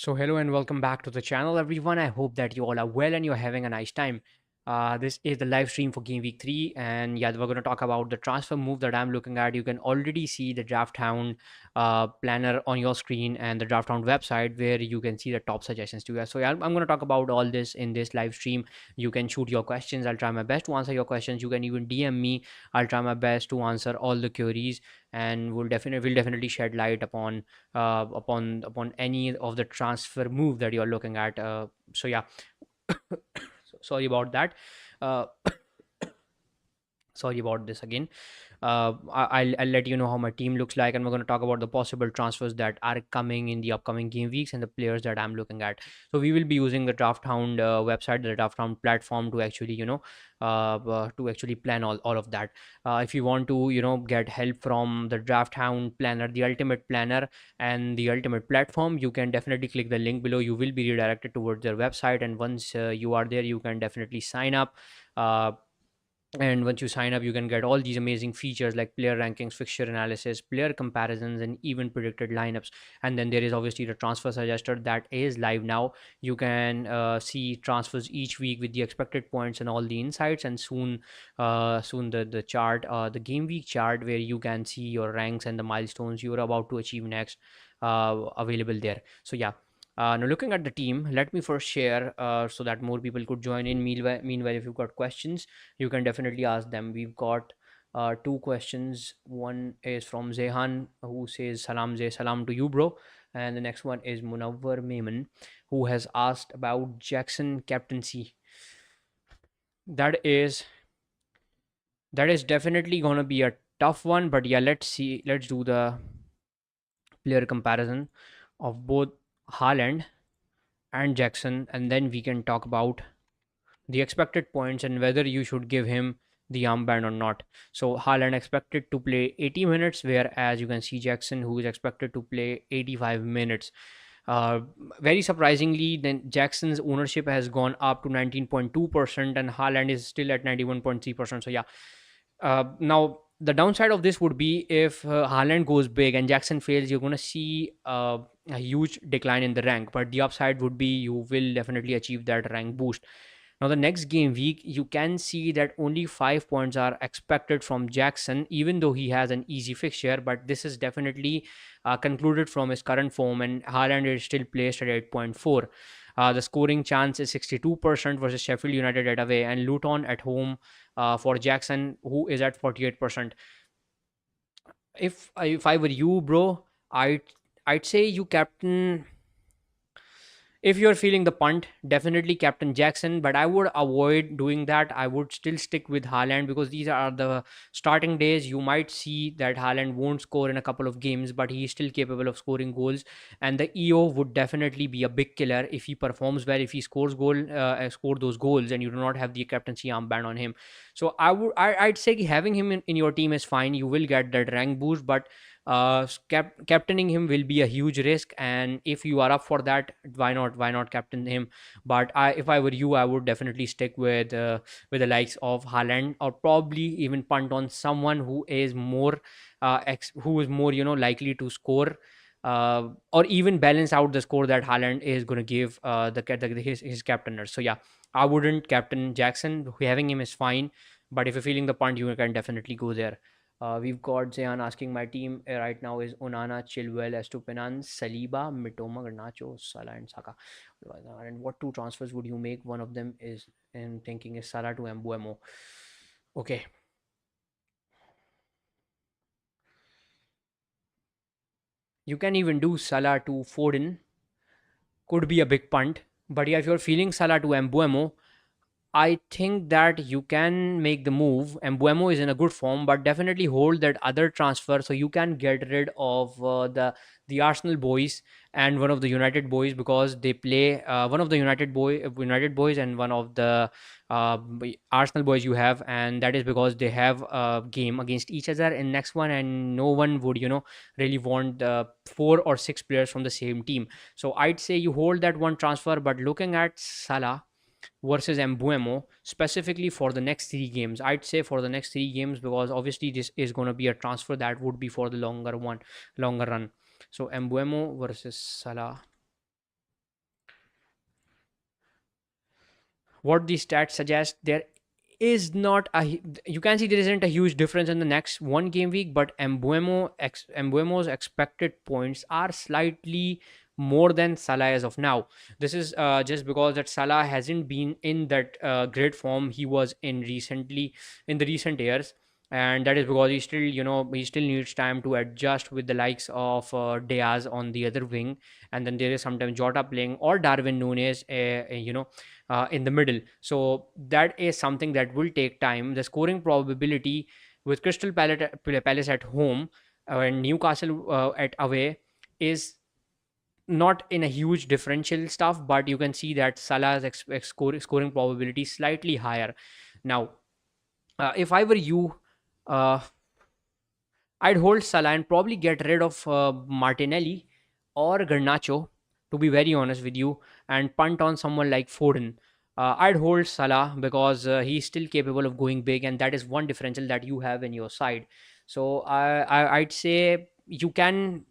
So hello and welcome back to the channel, everyone. I hope that you all are well and you're having a nice time. This is the live stream for Gameweek 3, and yeah, we're going to talk about the transfer move that I'm looking at. You can already see the DraftHound planner on your screen and the DraftHound website where you can see the top suggestions to you. So yeah, I'm going to talk about all this in this live stream. You can shoot your questions. I'll try my best to answer your questions. You can even DM me. I'll try my best to answer all the queries, and we'll definitely shed light upon any of the transfer move that you're looking at. So yeah, sorry about that. Uh, sorry about this again. I'll let you know how my team looks like, and we're going to talk about the possible transfers that are coming in the upcoming game weeks and the players that I'm looking at. So we will be using the DraftHound website, the DraftHound platform, to actually to actually plan all of that. If you want to get help from the DraftHound planner, the ultimate planner, and the ultimate platform, you can definitely click the link below. You will be redirected towards their website, and once you are there, you can definitely sign up. And once you sign up, you can get all these amazing features like player rankings, fixture analysis, player comparisons, and even predicted lineups. And then there is obviously the transfer suggester that is live now. You can see transfers each week with the expected points and all the insights, and soon the chart, the game week chart, where you can see your ranks and the milestones you're about to achieve next, available there. So yeah, now, looking at the team, let me first share so that more people could join in. Meanwhile, if you've got questions, you can definitely ask them. We've got two questions. One is from Zehan, who says, Salam Zay, salam to you, bro. And the next one is Munawwar Maiman, who has asked about Jackson captaincy. That is that is definitely gonna be a tough one, but yeah, let's see. Let's do the player comparison of both Haaland and Jackson, and then we can talk about the expected points and whether you should give him the armband or not. So Haaland expected to play 80 minutes, whereas you can see Jackson, who is expected to play 85 minutes. Uh, Very surprisingly, then Jackson's ownership has gone up to 19.2%, and Haaland is still at 91.3%. So yeah, now the downside of this would be if Haaland goes big and Jackson fails, you're going to see a huge decline in the rank. But the upside would be you will definitely achieve that rank boost. Now, the next game week, you can see that only 5 points are expected from Jackson, even though he has an easy fixture. But this is definitely concluded from his current form, and Haaland is still placed at 8.4. The scoring chance is 62% versus Sheffield United at away, and Luton at home for Jackson, who is at 48%. If I were you, bro, I'd say you captain. If you're feeling the punt, definitely captain Jackson, but I would avoid doing that. I would still stick with Haaland because these are the starting days. You might see that Haaland won't score in a couple of games, but he is still capable of scoring goals. And the EO would definitely be a big killer if he performs well, if he score those goals, and you do not have the captaincy armband on him. So I'd say having him in your team is fine. You will get that rank boost, but captaining him will be a huge risk, and if you are up for that, why not captain him? But if I were you, I would definitely stick with the likes of Haaland, or probably even punt on someone who is more likely to score, or even balance out the score that Haaland is going to give his captainers. So yeah, I wouldn't captain Jackson. Having him is fine, but if you're feeling the punt, you can definitely go there. We've got Zayan asking, my team right now is Onana, Chilwell, Estupinan, Saliba, Mitoma, Garnacho, Salah, and Saka. And what two transfers would you make? One of them is, in thinking, is Salah to Mbuemo. Okay. You can even do Salah to Foden. Could be a big punt. But yeah, if you're feeling Salah to Mbuemo, I think that you can make the move. Mbuemo is in a good form, but definitely hold that other transfer so you can get rid of the Arsenal boys and one of the United boys, because they play one of the United boys and one of the Arsenal boys you have, and that is because they have a game against each other in next one, and no one would really want 4 or 6 players from the same team. So I'd say you hold that one transfer, but looking at Salah versus Mbuemo specifically for the next 3 games. I'd say for the next 3 games, because obviously this is going to be a transfer that would be for the longer run. So Mbuemo versus Salah. what the stats suggest, there is not you can see there isn't a huge difference in the next one game week, but Mbuemo's expected points are slightly more than Salah as of now. This is just because that Salah hasn't been in that great form he was in recently, in the recent years, and that is because he still needs time to adjust with the likes of Diaz on the other wing, and then there is sometimes Jota playing or Darwin Nunes, in the middle. So that is something that will take time. The scoring probability with Palace at home and Newcastle at away is not in a huge differential stuff, but you can see that Salah's scoring probability is slightly higher. Now, if I were you, uh, I'd hold Salah and probably get rid of Martinelli or Garnacho, to be very honest with you, and punt on someone like Foden. I'd hold Salah because he's still capable of going big, and that is one differential that you have in your side. So I'd say you can,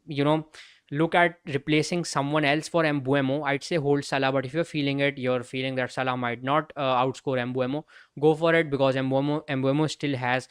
look at replacing someone else for Mbuemo. I'd say hold Salah, but if you're feeling that Salah might not outscore Mbuemo, go for it, because Mbuemo still has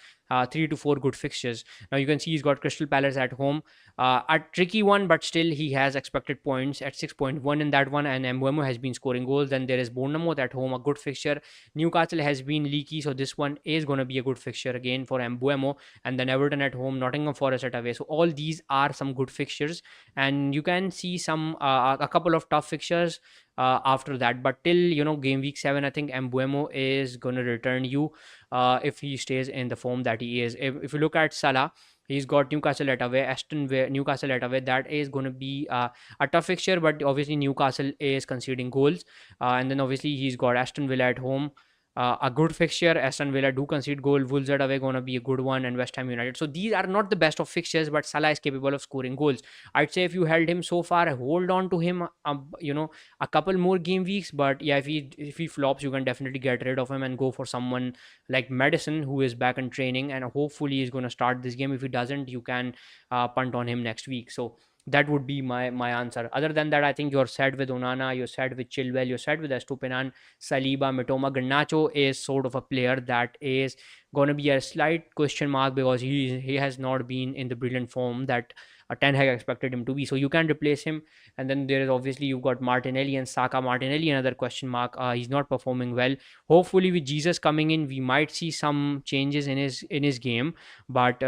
3 to 4 good fixtures. Now you can see he's got Crystal Palace at home, a tricky one, but still he has expected points at 6.1 in that one, and Mbuemo has been scoring goals. Then there is Bournemouth at home, a good fixture. Newcastle has been leaky, so this one is going to be a good fixture again for Mbuemo. And then Everton at home, Nottingham Forest at away. So all these are some good fixtures, and you can see some a couple of tough fixtures after that. But till game week 7, I think Mbuemo is going to return you if he stays in the form that he is. If you look at Salah, he's got Newcastle at away, Newcastle at away. That is going to be a tough fixture, but obviously Newcastle is conceding goals, and then obviously he's got Aston Villa at home. A good fixture. Aston Villa do concede goal. Wolves at away going to be a good one, and West Ham United. So these are not the best of fixtures, but Salah is capable of scoring goals. I'd say if you held him so far, hold on to him. A couple more game weeks. But yeah, if he flops, you can definitely get rid of him and go for someone like Madison, who is back in training, and hopefully he's going to start this game. If he doesn't, you can punt on him next week. So that would be my answer. Other than that, I think you're set with Onana, you're set with Chilwell, you're set with Estupinan, Saliba, Mitoma. Garnacho is sort of a player that is going to be a slight question mark, because he has not been in the brilliant form that Ten Hag expected him to be. So you can replace him. And then there is obviously you've got Martinelli and Saka. Martinelli, another question mark. He's not performing well. Hopefully with Jesus coming in, we might see some changes in his game. But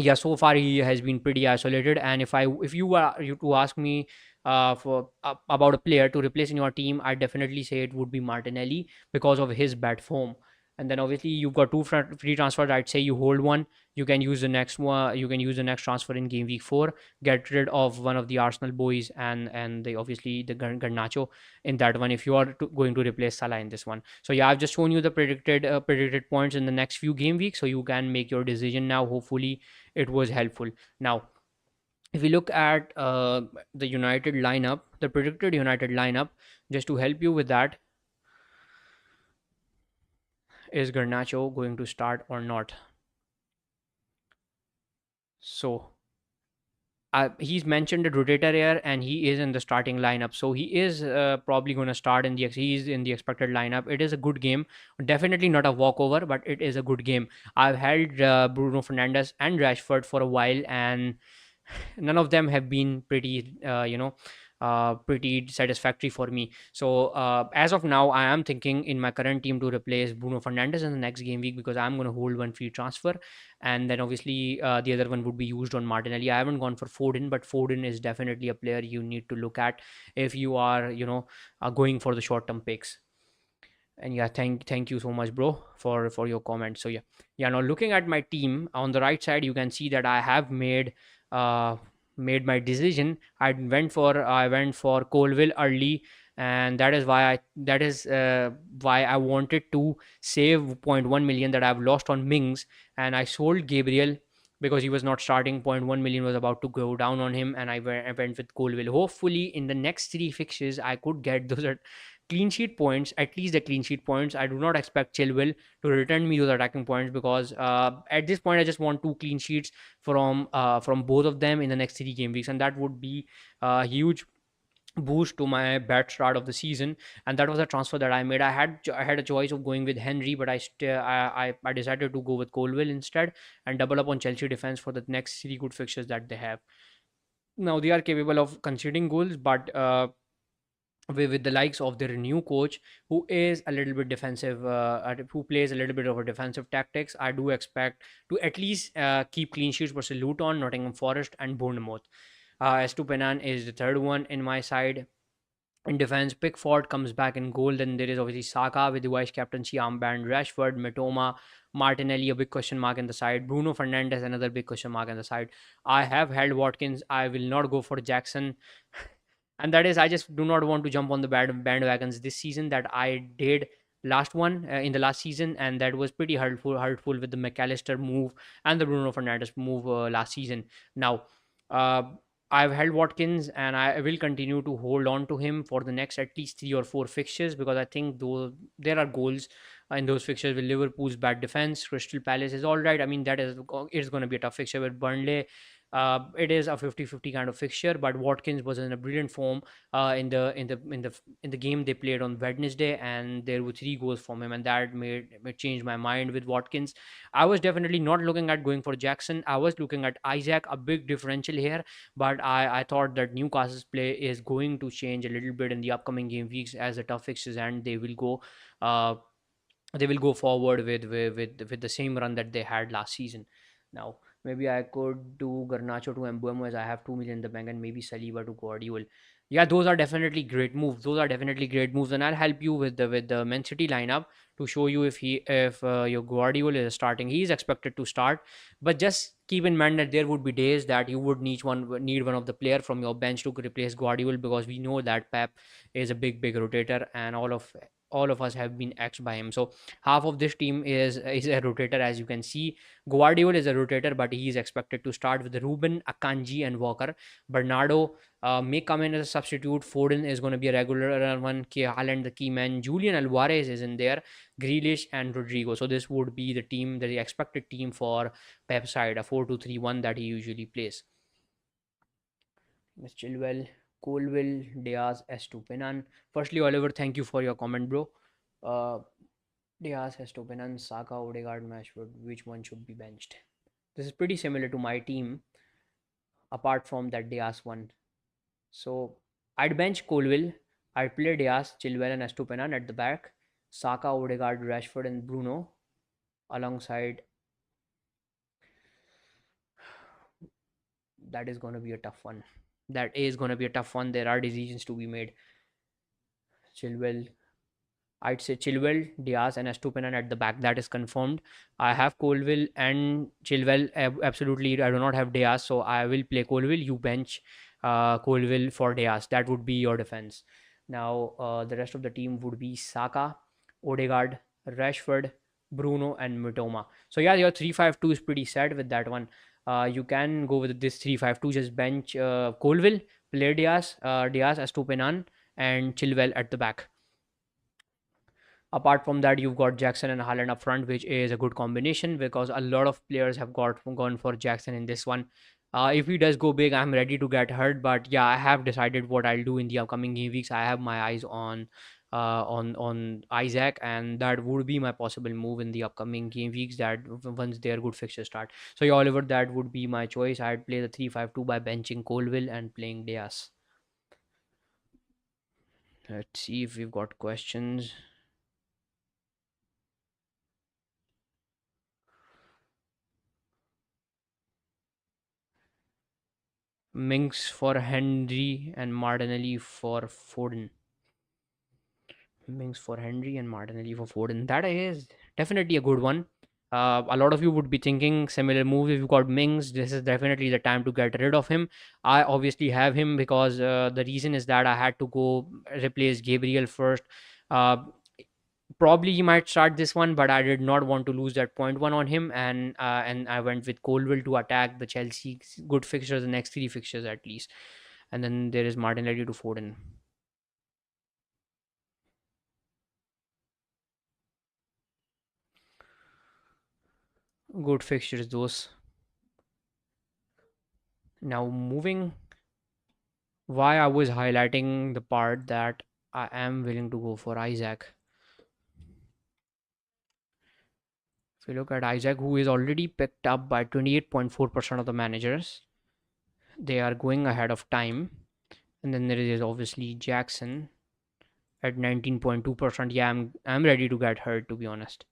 yeah, so far he has been pretty isolated. And if you were you to ask me for about a player to replace in your team, I definitely say it would be Martinelli, because of his bad form. And then obviously you've got two free transfers. I'd say you hold one. You can use the next one. You can use the next transfer in game week 4. Get rid of one of the Arsenal boys, and obviously the Garnacho in that one, if you are going to replace Salah in this one. So yeah, I've just shown you the predicted points in the next few game weeks, so you can make your decision now. Hopefully it was helpful. Now, if we look at the United lineup, the predicted United lineup, just to help you with that, is Garnacho going to start or not? So he's mentioned the rotator here, and he is in the starting lineup. So he is probably going to start he's in the expected lineup. It is a good game. Definitely not a walkover, but it is a good game. I've held Bruno Fernandes and Rashford for a while, and none of them have been pretty satisfactory for me. So as of now, I am thinking in my current team to replace Bruno Fernandes in the next game week, because I'm going to hold one free transfer, and then obviously the other one would be used on Martinelli. I haven't gone for Foden, but Foden is definitely a player you need to look at if you are going for the short term picks. And yeah, thank you so much, bro, for your comment. So yeah, now looking at my team on the right side, you can see that I have uh made my decision. I went for Colville early, and that is why I wanted to save zero point 0.1 million that I've lost on Mings, and I sold Gabriel because he was not starting. 0.1 million was about to go down on him, and I went with Colville. Hopefully in the next 3 fixes I could get those clean sheet points, at least the clean sheet points. I do not expect Chilwell to return me those attacking points, because at this point I just want 2 clean sheets from both of them in the next 3 game weeks, and that would be huge boost to my bad start of the season, and that was a transfer that I made. I had a choice of going with Henry, but I decided to go with Colville instead and double up on Chelsea defense for the next three good fixtures that they have. Now they are capable of conceding goals, but with the likes of their new coach, who is a little bit defensive, who plays a little bit of a defensive tactics, I do expect to at least keep clean sheets versus Luton, Nottingham Forest, and Bournemouth. Estupinan is the third one in my side. In defense, Pickford comes back in goal. Then there is obviously Saka with the vice captaincy armband, Rashford, Mitoma, Martinelli, a big question mark in the side, Bruno Fernandes, another big question mark in the side. I have held Watkins. I will not go for Jackson. And that is, I just do not want to jump on the bandwagons this season that I did last one in the last season, and that was pretty hurtful with the McAllister move and the Bruno Fernandes move last season. Now, uh, I've held Watkins and I will continue to hold on to him for the next at least three or four fixtures, because I think though there are goals in those fixtures with Liverpool's bad defense. Crystal Palace is all right. I mean, that is it's going to be a tough fixture with Burnley. It is a 50-50 kind of fixture, but Watkins was in a brilliant form in the game they played on Wednesday, and there were three goals from him, and that made change my mind with Watkins. I was definitely not looking at going for Jackson. I was looking at Isaac, a big differential here, but I thought that Newcastle's play is going to change a little bit in the upcoming game weeks as the tough fixtures, and uh, they will go forward with the same run that they had last season. Now, maybe I could do Garnacho to Mbuemo as I have 2 million in the bank, and maybe Saliba to Guardiola. Yeah, those are definitely great moves. Those are definitely great moves, and I'll help you with the Man City lineup to show you if your Guardiola is starting. He is expected to start, but just keep in mind that there would be days that you would need one of the player from your bench to replace Guardiola, because we know that Pep is a big rotator, and all of us have been axed by him. So half of this team is a rotator, as you can see. Guardiola is a rotator, but he is expected to start with Ruben, Akanji, and Walker. Bernardo may come in as a substitute. Foden is going to be a regular one. Haaland, the key man. Julian Alvarez is in there. Grealish and Rodrigo. So this would be the expected team for Pep side, a 4-2-3-1 that he usually plays. Miss Chilwell, Colville, Diaz, Estupinan. Firstly, Oliver, thank you for your comment, bro. Uh, Diaz, Estupinan, Saka, Odegaard, Mashford. Which one should be benched? This is pretty similar to my team, apart from that Diaz one. So I'd bench Colville. I'd play Diaz, Chilwell, and Estupinan at the back. Saka, Odegaard, Rashford, and Bruno alongside. That is going to be a tough one. That is going to be a tough one. There are decisions to be made. Chilwell, I'd say Chilwell, Diaz, and Estupinan at the back. That is confirmed. I have Colville and Chilwell. Absolutely, I do not have Diaz, so I will play Colville. You bench Colville for Diaz. That would be your defense. Now, the rest of the team would be Saka, Odegaard, Rashford, Bruno, and Mitoma. So yeah, your 3-5-2 is pretty set with that one. You can go with this 3-5-2. Just bench Colville, play Diaz, Estupinan, and Chilwell at the back. Apart from that, you've got Jackson and Haaland up front, which is a good combination because a lot of players have gone for Jackson in this one. If he does go big, I'm ready to get hurt. But yeah, I have decided what I'll do in the upcoming game weeks. I have my eyes on Isaac, and that would be my possible move in the upcoming game weeks. That once their good fixtures start. So yeah, Oliver, that would be my choice. I'd play the 3-5-2 by benching Colville and playing Diaz. Let's see if we've got questions. Minks for Henry and Martinelli for Foden. Minks for Henry and Martinelli for Foden. That is definitely a good one. A lot of you would be thinking similar move. If you've got Mings, this is definitely the time to get rid of him. I obviously have him because the reason is that I had to go replace Gabriel first. Uh, Probably he might start this one, but I did not want to lose that point one on him, and I went with Colville to attack the Chelsea good fixtures, the next three fixtures at least, and then there is Martinelli to Foden. Good fixtures those. Now moving why I was highlighting the part that I am willing to go for Isaac. If you look at Isaac, who is already picked up by 28.4% of the managers, they are going ahead of time. And then there is obviously Jackson at 19.2%. Yeah, I'm ready to get hurt, to be honest.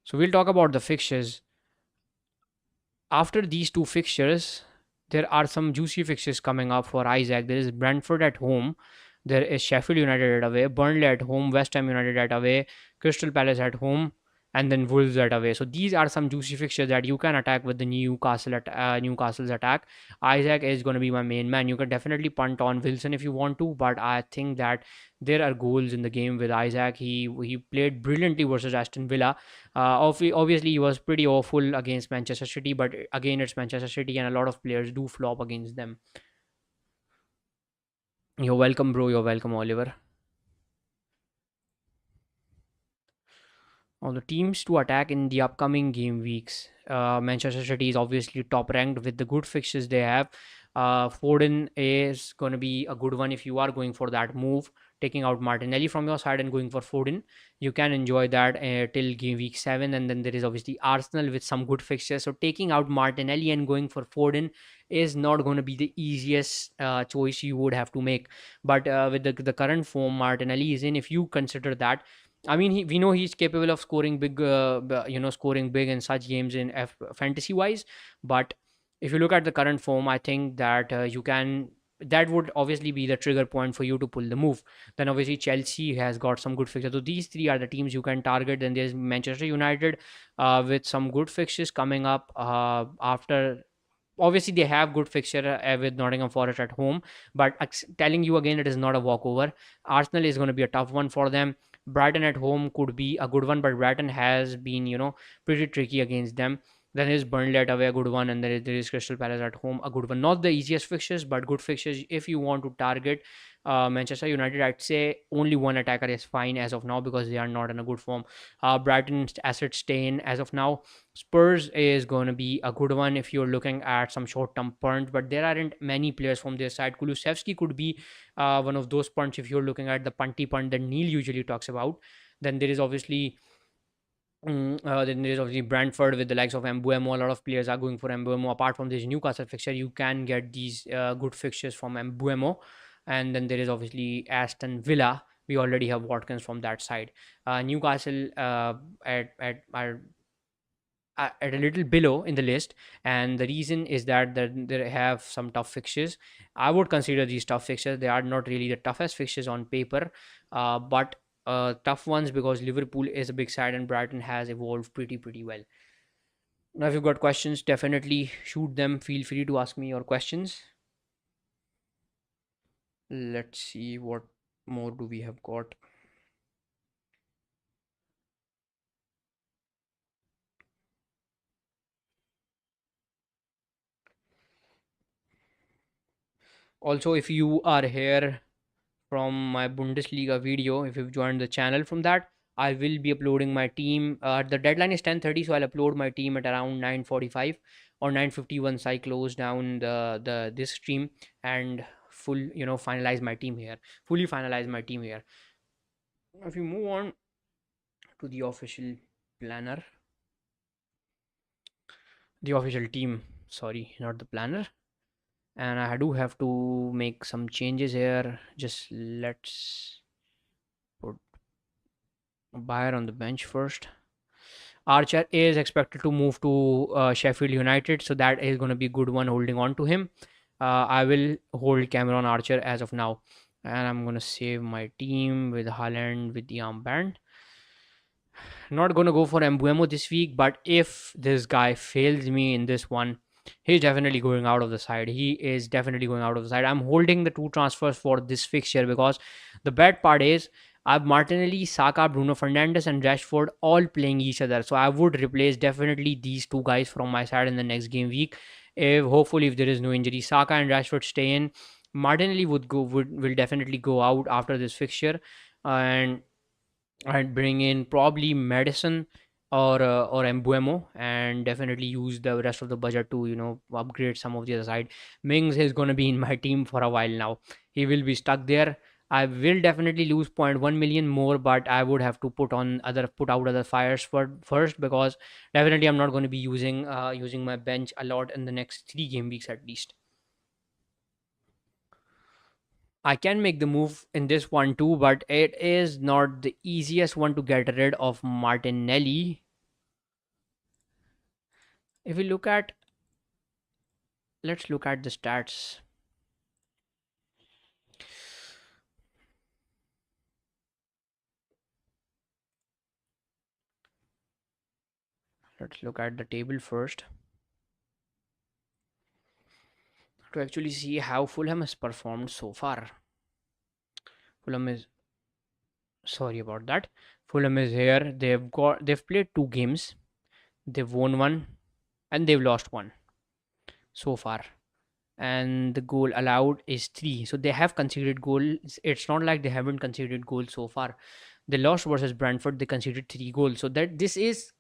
So we'll talk about the fixtures. After these two fixtures, there are some juicy fixtures coming up for Isaac. There is Brentford at home. There is Sheffield United at away, Burnley at home, West Ham United at away, Crystal Palace at home, and then Wolves at away. So these are some juicy fixtures that you can attack with the Newcastle's attack. Isaac is going to be my main man. You can definitely punt on Wilson if you want to, but I think that there are goals in the game with Isaac. He played brilliantly versus Aston Villa. Obviously, he was pretty awful against Manchester City, but again, it's Manchester City, and a lot of players do flop against them. You're welcome, bro. You're welcome, Oliver. On the teams to attack in the upcoming game weeks, Manchester City is obviously top ranked with the good fixtures they have. Foden is going to be a good one if you are going for that move, taking out Martinelli from your side and going for Foden. You can enjoy that till game week 7. And then there is obviously Arsenal with some good fixtures. So taking out Martinelli and going for Foden is not going to be the easiest choice you would have to make. But with the current form Martinelli is in, if you consider that, I mean, we know he's capable of scoring big, scoring big in such games in fantasy wise. But if you look at the current form, I think that that would obviously be the trigger point for you to pull the move. Then obviously Chelsea has got some good fixtures. So these three are the teams you can target. Then there's Manchester United with some good fixtures coming up after. Obviously, they have good fixture with Nottingham Forest at home, but telling you again, it is not a walkover. Arsenal is going to be a tough one for them. Brighton at home could be a good one, but Brighton has been, pretty tricky against them. Then is Burnley at away a good one, and there is Crystal Palace at home a good one. Not the easiest fixtures, but good fixtures if you want to target Manchester United. I'd say only one attacker is fine as of now because they are not in a good form. Brighton's assets stay in as of now. Spurs is going to be a good one if you're looking at some short-term punts, but there aren't many players from their side. Kulusevski could be one of those punts if you're looking at the punty punt that Neil usually talks about. Then there is obviously Brentford with the likes of Mbuemo. A lot of players are going for Mbuemo. Apart from this Newcastle fixture, you can get these good fixtures from Mbuemo. And then there is obviously Aston Villa. We already have Watkins from that side. Newcastle at a little below in the list, and the reason is that they have some tough fixtures. I would consider these tough fixtures. They are not really the toughest fixtures on paper, but tough ones because Liverpool is a big side and Brighton has evolved pretty well. Now, if you've got questions, definitely shoot them. Feel free to ask me your questions. Let's see what more do we have got. Also, if you are here from my Bundesliga video, if you've joined the channel from that, I will be uploading my team. The deadline is 10:30, so I'll upload my team at around 9:45 or 9:50 once I close down the this stream and finalize my team here. Fully finalize my team here. If you move on to the official planner, the official team, sorry, not the planner. And I do have to make some changes here. Just let's put Bayer on the bench first. Archer is expected to move to Sheffield United, so that is going to be a good one holding on to him. I will hold Cameron Archer as of now, and I'm going to save my team with Haaland with the armband. Not going to go for Mbuemo this week, but if this guy fails me in this one, he's definitely going out of the side. He is definitely going out of the side. I'm holding the two transfers for this fixture because the bad part is I have Martinelli, Saka, Bruno Fernandes, and Rashford all playing each other. So I would replace definitely these two guys from my side in the next game week. If hopefully if there is no injury, Saka and Rashford stay in. Martinelli will definitely go out after this fixture, and I'd bring in probably Madison or Mbuemo, and definitely use the rest of the budget to upgrade some of the other side. Mings is going to be in my team for a while now. He will be stuck there. I will definitely lose zero point 0.1 million more, but I would have to put out other fires for first, because definitely I'm not going to be using my bench a lot in the next 3 game weeks at least. I can make the move in this one too, but it is not the easiest one to get rid of Martinelli. If we look at Let's look at the stats. Let's look at the table first to actually see how Fulham has performed so far. Fulham is Sorry about that. Fulham is here. They've played 2 games. They've won one and they've lost one so far. And the goal allowed is 3. So they have conceded goals. It's not like they haven't conceded goals so far. They lost versus Brentford. They conceded 3 goals. So that this is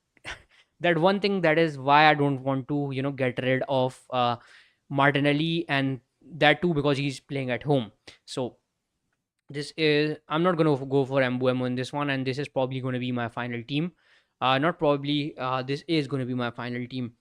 that one thing, that is why I don't want to get rid of Martinelli, and that too because he's playing at home. So this is I'm not going to go for Mbuemo in this one, and this is probably going to be my final team. Not probably. This is going to be my final team.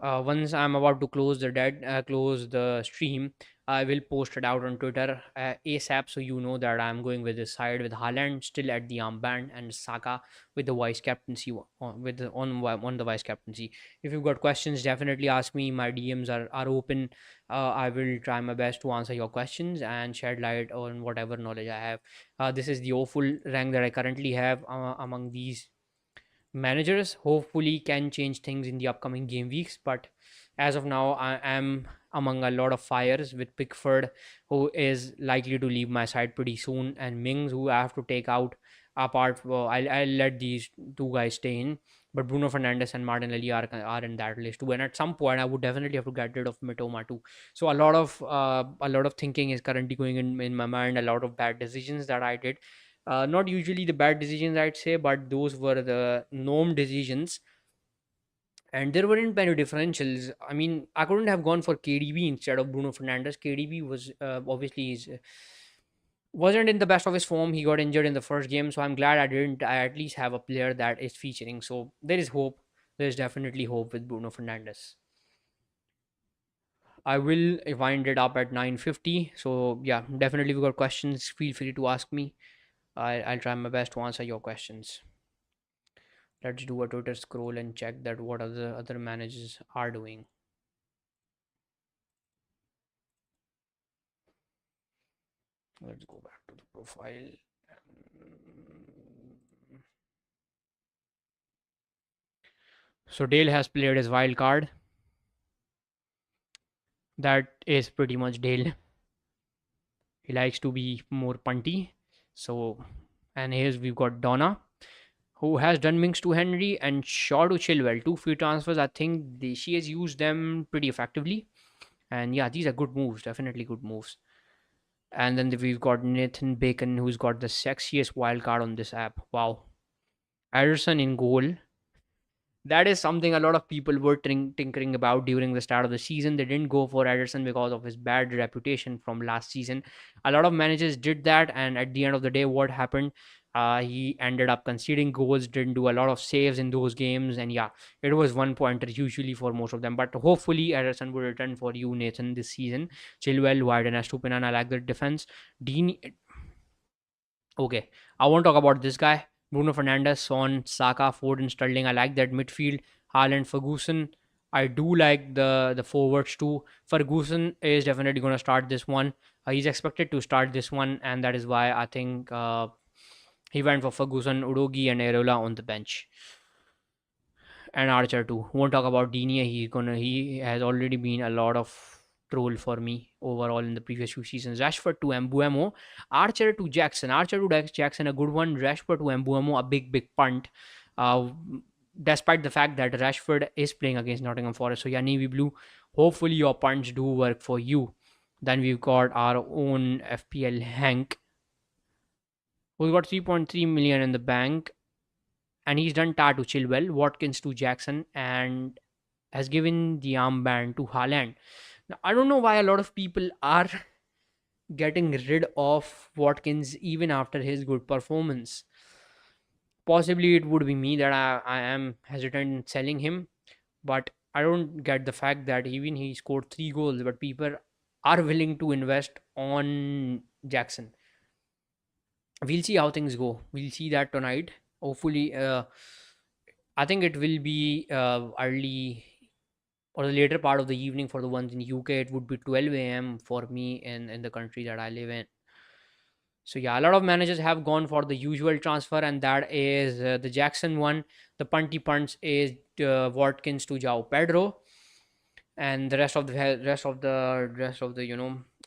Once I'm about to close the stream, I will post it out on Twitter ASAP, so you know that I'm going with this side with Haaland still at the armband and Saka with the vice captaincy on the vice captaincy. If you've got questions, definitely ask me. My DMs are open. I will try my best to answer your questions and shed light on whatever knowledge I have. This is the awful rank that I currently have among these managers. Hopefully can change things in the upcoming game weeks, but as of now I am among a lot of fires with Pickford, who is likely to leave my side pretty soon, and Mings, who I have to take out. I'll let these two guys stay in, but Bruno Fernandes and Martinelli are in that list too, and at some point I would definitely have to get rid of Mitoma too. So a lot of thinking is currently going in my mind, a lot of bad decisions that I did. Not usually the bad decisions, I'd say, but those were the norm decisions, and there weren't many differentials. I mean, I couldn't have gone for KDB instead of Bruno Fernandes. KDB was obviously wasn't in the best of his form. He got injured in the first game, so I'm glad I didn't. I at least have a player that is featuring. So there is hope. There's definitely hope with Bruno Fernandes. I will wind it up at 9:50. So yeah, definitely if you got questions, feel free to ask me. I'll try my best to answer your questions. Let's do a Twitter scroll and check that what other managers are doing. Let's go back to the profile. So Dale has played his wild card. That is pretty much Dale. He likes to be more punty. So, and here's we've got Donna, who has done Minks to Henry and Shaw to Chilwell. 2 free transfers. I think she has used them pretty effectively. And yeah, these are good moves. Definitely good moves. And then we've got Nathan Bacon, who's got the sexiest wild card on this app. Wow. Ederson in goal. That is something a lot of people were tinkering about during the start of the season. They didn't go for Ederson because of his bad reputation from last season. A lot of managers did that, and at the end of the day, what happened? He ended up conceding goals, didn't do a lot of saves in those games, and yeah, it was 1 pointer usually for most of them. But hopefully, Ederson will return for you, Nathan, this season. Chilwell, Widen, Estupinan, I like the defense. Dean, okay, I won't talk about this guy. Bruno Fernandes, Son, Saka, Foden, Sterling. I like that midfield. Haaland, Ferguson. I do like the forwards too. Ferguson is definitely going to start this one. He's expected to start this one, and that is why I think he went for Ferguson, Udogi, and Areola on the bench, and Archer too. Won't talk about Digne. He has already been a lot of troll for me overall in the previous few seasons. Rashford to Mbuemo, Archer to Jackson, Archer to Jackson, a good one. Rashford to Mbuemo, a big punt. Uh, Despite the fact that Rashford is playing against Nottingham Forest, so yeah, navy blue. Hopefully your punts do work for you. Then we've got our own FPL Hank. who's got 3.3 million in the bank, and he's done Tar to Chilwell, Watkins to Jackson, and has given the armband to Haaland. Now, I don't know why a lot of people are getting rid of Watkins even after his good performance. Possibly it would be me that I am hesitant in selling him, but I don't get the fact that even he scored 3 goals, but people are willing to invest on Jackson. We'll see how things go. We'll see that tonight. Hopefully, I think it will be early or the later part of the evening for the ones in UK. It would be 12 a.m. for me in the country that I live in. So yeah, a lot of managers have gone for the usual transfer, and that is the Jackson one. The punty punts is Watkins to Jao Pedro, and the rest of the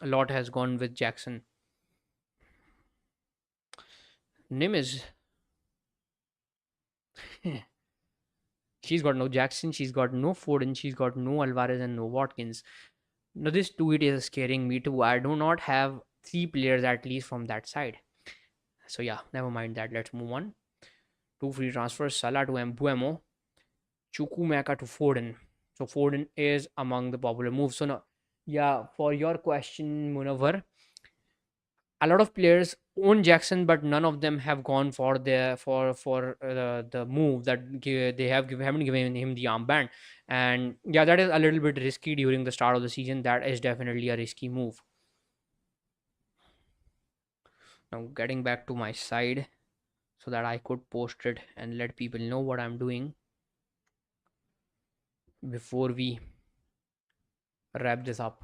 a lot has gone with Jackson. Nim is she's got no Jackson, she's got no Foden, she's got no Alvarez and no Watkins. Now this tweet is scaring me too. I do not have 3 players at least from that side. So yeah, never mind that. Let's move on. 2 free transfers: Salah to Mbuemo, Chukwuemeka to Foden. So Foden is among the popular moves. So now, yeah, for your question, Munawar, a lot of players own Jackson, but none of them have gone for the move that haven't given him the armband, and yeah, that is a little bit risky during the start of the season. That is definitely a risky move. Now getting back to my side so that I could post it and let people know what I'm doing before we wrap this up.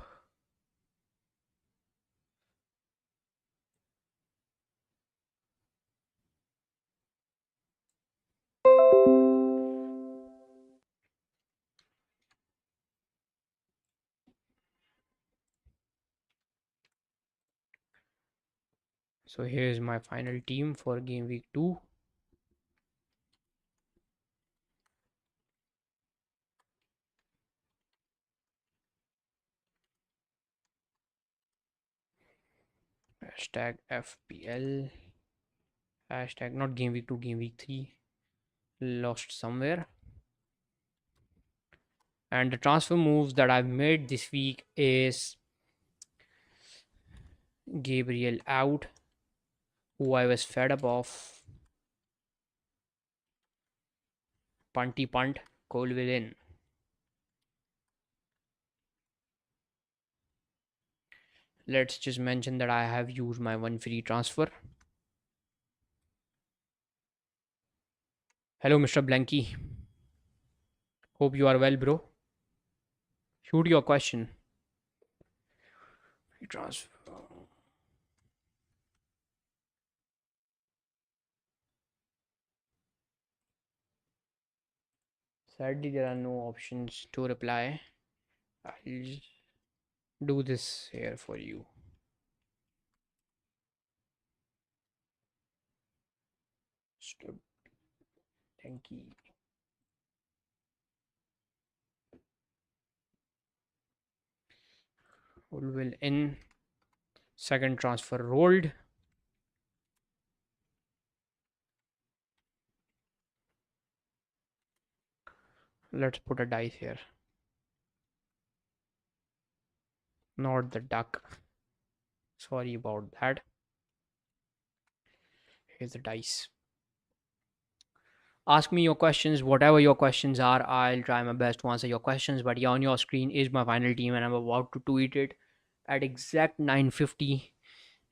So here's my final team for game week 2. Hashtag FPL. Hashtag not game week 2, game week 3. Lost somewhere. And the transfer moves that I've made this week is Gabriel out, who I was fed up of. Punty punt, Colville in. Let's just mention that I have used my 1 free transfer. Hello, Mr. Blanky. Hope you are well, bro. Shoot your question. Transfer. Sadly, there are no options to reply. I'll do this here for you. Stop. Thank you. Will in. Second transfer rolled. Let's put a dice here. Not the duck. Sorry about that. Here's the dice. Ask me your questions, whatever your questions are. I'll try my best to answer your questions. But yeah, on your screen is my final team, and I'm about to tweet it at exact 9:50.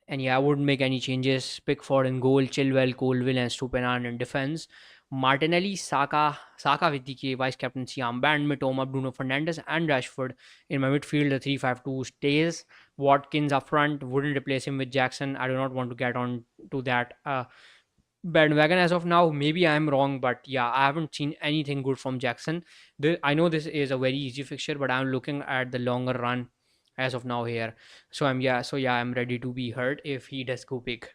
And yeah, I wouldn't make any changes. Pickford in goal, Chilwell, Colville, and Stupinan in defense. Martinelli, Saka with the vice captaincy armband, Mitoma, Bruno Fernandes, and Rashford in my midfield. The 3-5-2 stays. Watkins up front, wouldn't replace him with Jackson. I do not want to get on to that bandwagon as of now. Maybe I'm wrong, but yeah, I haven't seen anything good from Jackson. I know this is a very easy fixture, but I'm looking at the longer run as of now here. So I'm ready to be hurt if he does go big.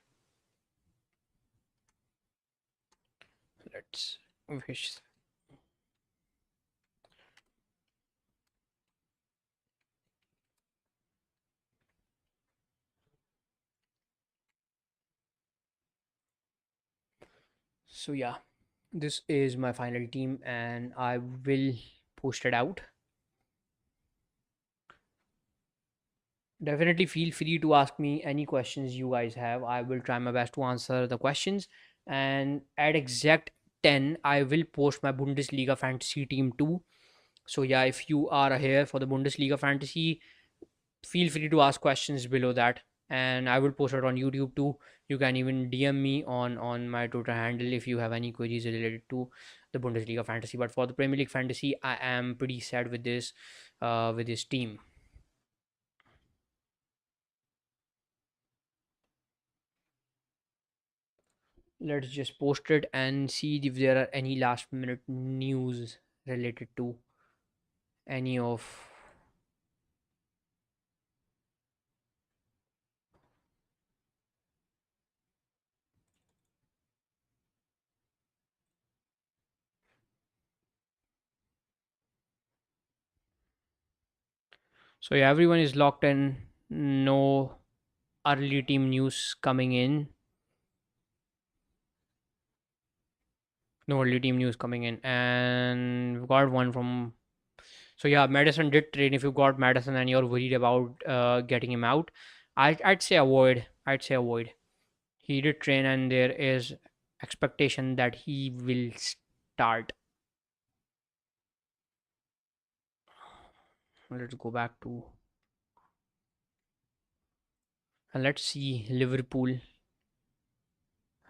Let's wish. So yeah, this is my final team, and I will post it out. Definitely feel free to ask me any questions you guys have. I will try my best to answer the questions. And at exact 10, I will post my Bundesliga fantasy team too. So yeah, if you are here for the Bundesliga fantasy, feel free to ask questions below that, and I will post it on YouTube too. You can even DM me on my Twitter handle if you have any queries related to the Bundesliga fantasy. But for the Premier League fantasy, I am pretty sad with this team. Let's just post it and see if there are any last minute news related to any of. So yeah, everyone is locked in. No early team news coming in. No early team news coming in, and we've got one from. So yeah, Madison did train. If you got Madison and you're worried about getting him out, I'd say avoid. I'd say avoid. He did train, and there is expectation that he will start. Let's go back to, and let's see Liverpool.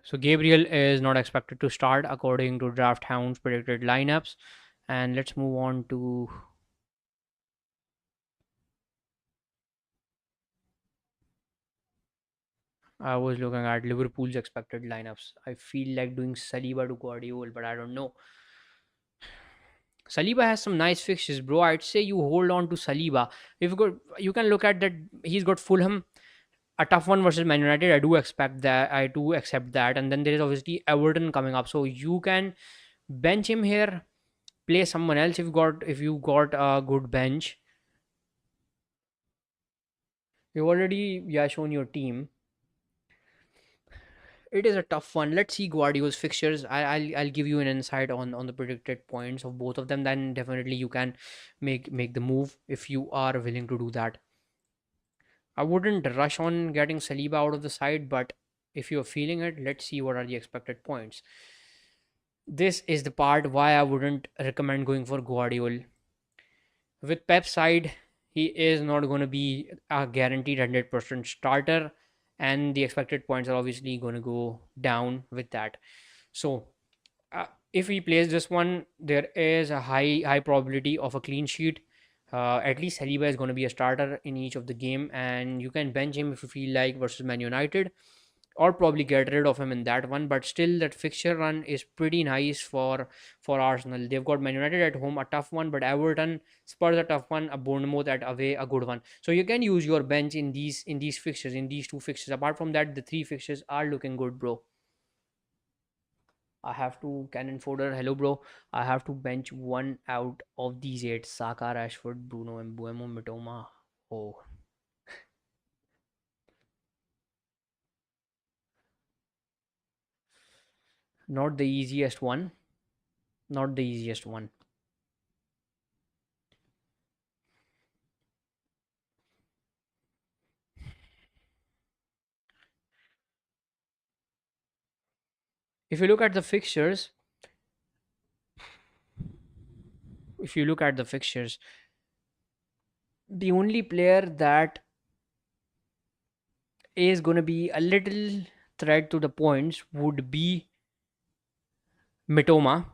So Gabriel is not expected to start according to Draft Hound's predicted lineups. And let's move on to. I was looking at Liverpool's expected lineups. I feel like doing Saliba to Guardiola, but I don't know. Saliba has some nice fixtures, bro. I'd say you hold on to Saliba. If you got, you can look at that. He's got Fulham, a tough one versus Man United. I do expect that. I do accept that. And then there is obviously Everton coming up, so you can bench him here. Play someone else if you got a good bench. You've already shown your team. It is a tough one. Let's see Guardiola's fixtures. I'll give you an insight on the predicted points of both of them. Then definitely you can make the move if you are willing to do that. I wouldn't rush on getting Saliba out of the side, but if you're feeling it, let's see what are the expected points. This is the part why I wouldn't recommend going for Guardiola. With Pep's side, he is not going to be a guaranteed 100% starter, and the expected points are obviously going to go down with that. So, if he plays this one, there is a high probability of a clean sheet. At least Saliba is going to be a starter in each of the game, and you can bench him if you feel like versus Man United, or probably get rid of him in that one. But still, that fixture run is pretty nice for Arsenal. They've got Man United at home, a tough one, but Everton, Spurs a tough one, a Bournemouth at away, a good one. So you can use your bench in these fixtures, in these two fixtures. Apart from that, the three fixtures are looking good, bro. I have to Cannon Fodder. Hello, bro. I have to bench one out of these eight: Saka, Rashford, Bruno, and Buemo, Mitoma. Oh, not the easiest one. Not the easiest one. If you look at the fixtures, if you look at the fixtures, the only player that is going to be a little threat to the points would be Mitoma,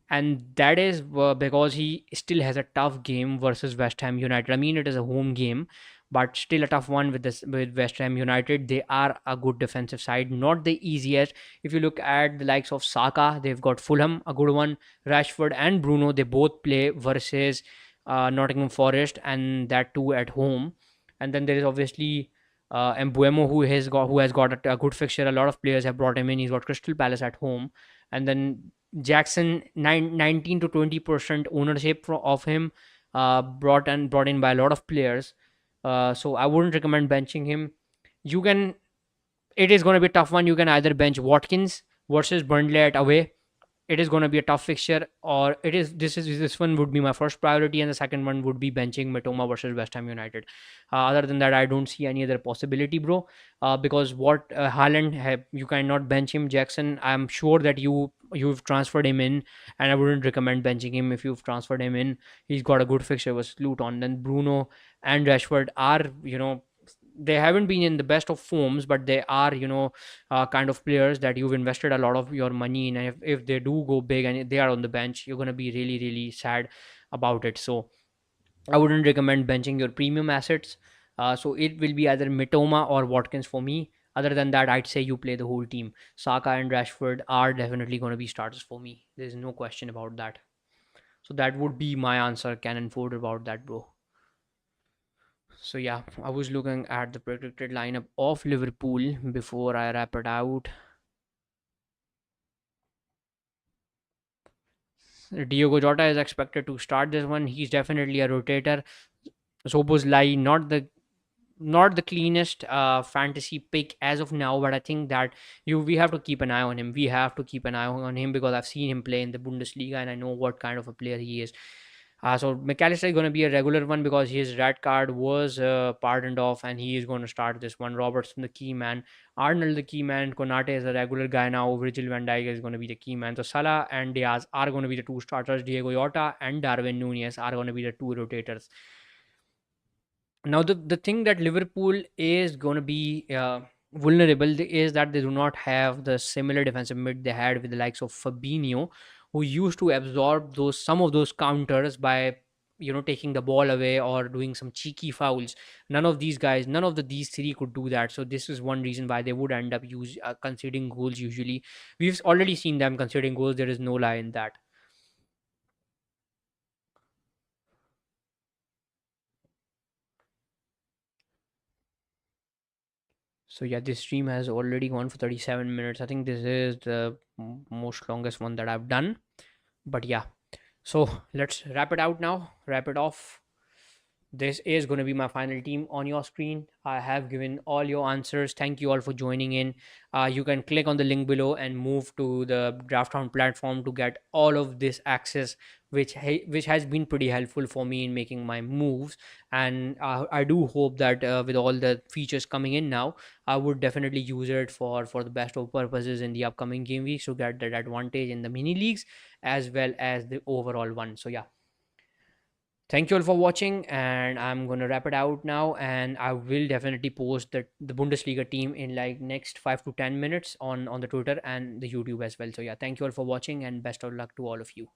and that is because he still has a tough game versus West Ham United. I mean, it is a home game, but still a tough one with West Ham United. They are a good defensive side, not the easiest. If you look at the likes of Saka, they've got Fulham, a good one. Rashford and Bruno, they both play versus Nottingham Forest, and that too at home. And then there is obviously Mbuemo, who has got a good fixture. A lot of players have brought him in. He's got Crystal Palace at home, and then Jackson 19 to 20% ownership of him, brought in by a lot of players. So I wouldn't recommend benching him. You can It is going to be a tough one. You can either bench Watkins versus Burnley at away. It is going to be a tough fixture, or this one would be my first priority, and the second one would be benching Matoma versus West Ham United. Other than that, I don't see any other possibility, bro. Because what Haaland you cannot bench him. Jackson, I'm sure that you've transferred him in, and I wouldn't recommend benching him if you've transferred him in. He's got a good fixture with Luton. Then Bruno and Rashford are, they haven't been in the best of forms, but they are, kind of players that you've invested a lot of your money in. And if they do go big and they are on the bench, you're going to be really, really sad about it. So I wouldn't recommend benching your premium assets. So it will be either Mitoma or Watkins for me. Other than that, I'd say you play the whole team. Saka and Rashford are definitely going to be starters for me. There's no question about that. So that would be my answer, Cannon Ford, about that, bro. So yeah, I was looking at the predicted lineup of Liverpool before I wrap it out. Diogo Jota is expected to start this one. He's definitely a rotator. Szoboszlai, not the cleanest fantasy pick as of now, but I think that you we have to keep an eye on him. We have to keep an eye on him because I've seen him play in the Bundesliga and I know what kind of a player he is. So McAllister is going to be a regular one because his red card was pardoned off, and he is going to start this one. Robertson, the key man. Arnold, the key man. Konate is a regular guy now. Virgil van Dijk is going to be the key man. So Salah and Diaz are going to be the two starters. Diego Jota and Darwin Nunez are going to be the two rotators. Now, the thing that Liverpool is going to be vulnerable is that they do not have the similar defensive mid they had with the likes of Fabinho, who used to absorb those some of those counters by taking the ball away or doing some cheeky fouls. None of these guys, none of these three could do that. So this is one reason why they would end up conceding goals. Usually, we've already seen them conceding goals. There is no lie in that. So yeah, this stream has already gone for 37 minutes. I think this is the most longest one that I've done. But yeah, so let's wrap it out now. Wrap it off. This is going to be my final team on your screen. I have given all your answers. Thank you all for joining in. You can click on the link below and move to the DraftHound platform to get all of this access, which has been pretty helpful for me in making my moves. And I do hope that with all the features coming in now, I would definitely use it for the best of purposes in the upcoming game weeks to get that advantage in the mini leagues as well as the overall one. So yeah, thank you all for watching, and I'm gonna wrap it out now. And I will definitely post the Bundesliga team in like next 5 to 10 minutes on the Twitter and the YouTube as well. So yeah, thank you all for watching, and best of luck to all of you.